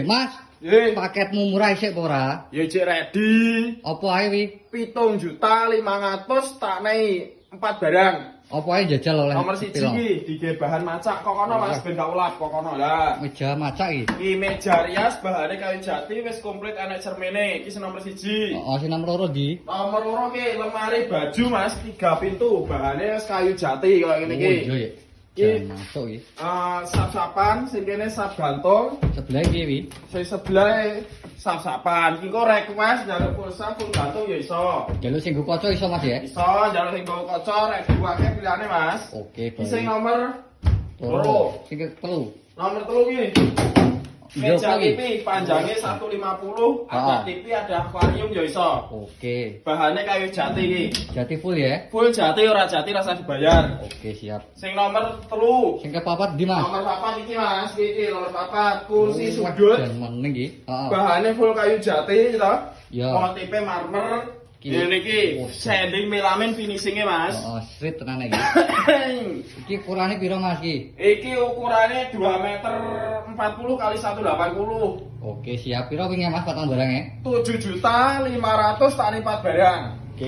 Mas, paketmu murah sik apa ora? Ya cek ready. Apa ae wi? 7.500.000 tak nei 4 barang. Apa ae jajal oleh Nomor 1 iki dige bahan macak kok kono Mas ben gak ulap kok kono lah. Meja macak iki. Iki meja rias bahane kayu jati wis komplit ana cermene. Iki nomor 1. Oh, sing nomor 2 di. Nomor 2 ki lemari baju Mas 3 pintu bahane wis kayu jati kaya ngene iki. Oh, iya. Jangan masuk iki. Sap-sapan sing kene sap gantung. Sebelah iki wi. Sing sebelah sap-sapan. Iki kok request njaluk pulsa full gantung ya iso. Jalur sing go kaca iso Mas ya? Iso njaluk sing gawa kaca rek duake pilihane Mas. Oke, Iki sing baik. nomor Loro. Sing telu. nomor 3 ki. Meja TV panjangnya 150, ada TV, ada akuarium ya iso. Oke. Bahannya kayu jati iki. Jati full ya? Full jati ora jati rasa dibayar. Oke, siap. Sing nomor 3. Sing kepapat di Mas? Nomor 4 iki Mas, iki nomor 4 kursi Oh, sudut. jan meneng iki. Heeh. Bahannya full kayu jati gitu. Ya. Motipe marmer. Iki. Ini iki Oh, sanding melamin finishingnya Mas. Heeh, street tenan iki. Iki ukurane piro Mas iki? Iki ukurannya 2 meter 40 kali 180. Oke, siap. Piro wingi Mas potong barangnya? 7.500.000 tak 4 barang.